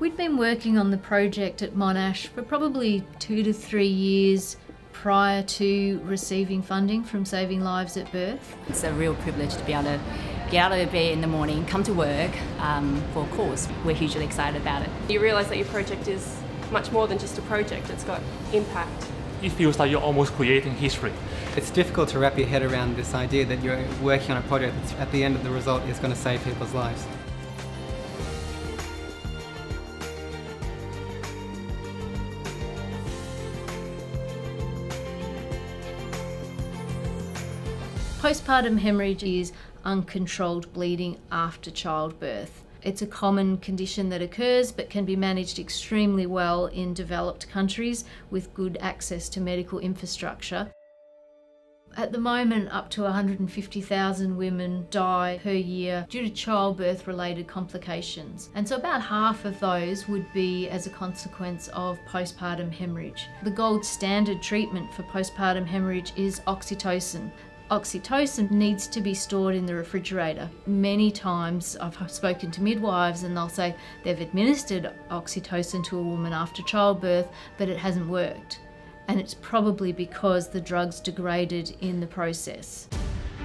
We'd been working on the project at Monash for probably 2 to 3 years prior to receiving funding from Saving Lives at Birth. It's a real privilege to be able to get out of bed in the morning, come to work for a cause. We're hugely excited about it. You realise that your project is much more than just a project, it's got impact. It feels like you're almost creating history. It's difficult to wrap your head around this idea that you're working on a project that's at the end of the result is going to save people's lives. Postpartum hemorrhage is uncontrolled bleeding after childbirth. It's a common condition that occurs but can be managed extremely well in developed countries with good access to medical infrastructure. At the moment, up to 150,000 women die per year due to childbirth-related complications. And so about half of those would be as a consequence of postpartum hemorrhage. The gold standard treatment for postpartum hemorrhage is oxytocin. Oxytocin needs to be stored in the refrigerator. Many times I've spoken to midwives and they'll say they've administered oxytocin to a woman after childbirth, but it hasn't worked. And it's probably because the drug's degraded in the process.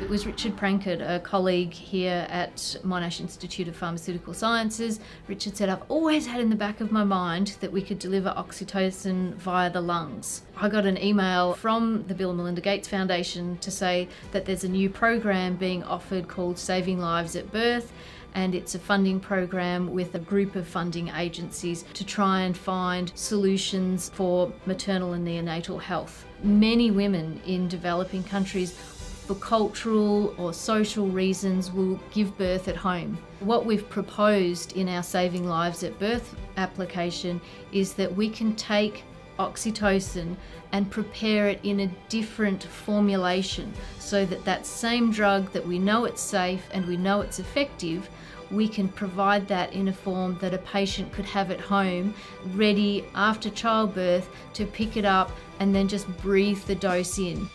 It was Richard Prankett, a colleague here at Monash Institute of Pharmaceutical Sciences. Richard said, I've always had in the back of my mind that we could deliver oxytocin via the lungs. I got an email from the Bill and Melinda Gates Foundation to say that there's a new program being offered called Saving Lives at Birth, and it's a funding program with a group of funding agencies to try and find solutions for maternal and neonatal health. Many women in developing countries, for cultural or social reasons, will give birth at home. What we've proposed in our Saving Lives at Birth application is that we can take oxytocin and prepare it in a different formulation so that that same drug that we know it's safe and we know it's effective, we can provide that in a form that a patient could have at home, ready after childbirth to pick it up and then just breathe the dose in.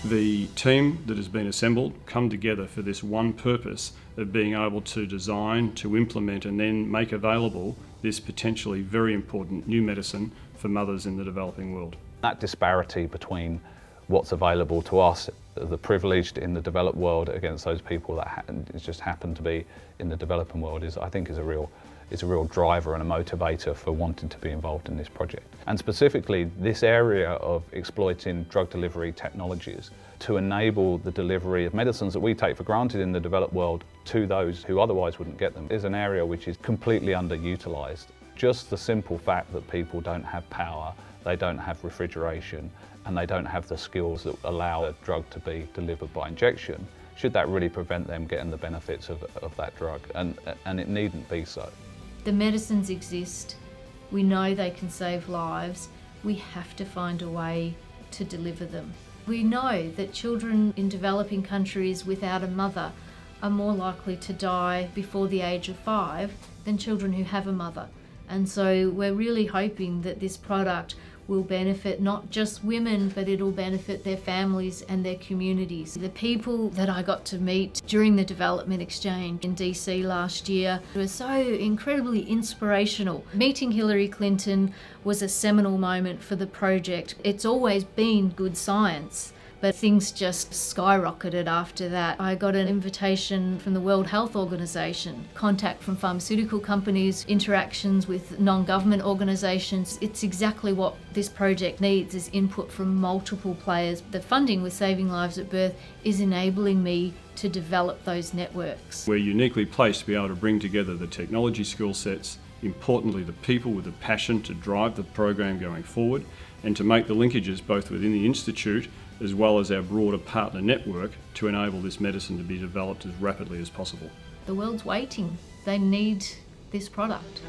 The team that has been assembled come together for this one purpose of being able to design, to implement and then make available this potentially very important new medicine for mothers in the developing world. That disparity between what's available to us, the privileged in the developed world, against those people that just happen to be in the developing world, I think is a real driver and a motivator for wanting to be involved in this project. And specifically this area of exploiting drug delivery technologies to enable the delivery of medicines that we take for granted in the developed world to those who otherwise wouldn't get them is an area which is completely underutilised. Just the simple fact that people don't have power, they don't have refrigeration, and they don't have the skills that allow a drug to be delivered by injection, should that really prevent them getting the benefits of that drug? And it needn't be so. The medicines exist, we know they can save lives, we have to find a way to deliver them. We know that children in developing countries without a mother are more likely to die before the age of 5 than children who have a mother. And so we're really hoping that this product will benefit not just women, but it'll benefit their families and their communities. The people that I got to meet during the development exchange in DC last year were so incredibly inspirational. Meeting Hillary Clinton was a seminal moment for the project. It's always been good science, but things just skyrocketed after that. I got an invitation from the World Health Organization, contact from pharmaceutical companies, interactions with non-government organizations. It's exactly what this project needs, is input from multiple players. The funding with Saving Lives at Birth is enabling me to develop those networks. We're uniquely placed to be able to bring together the technology skill sets, importantly the people with the passion to drive the program going forward, and to make the linkages both within the Institute as well as our broader partner network to enable this medicine to be developed as rapidly as possible. The world's waiting. They need this product.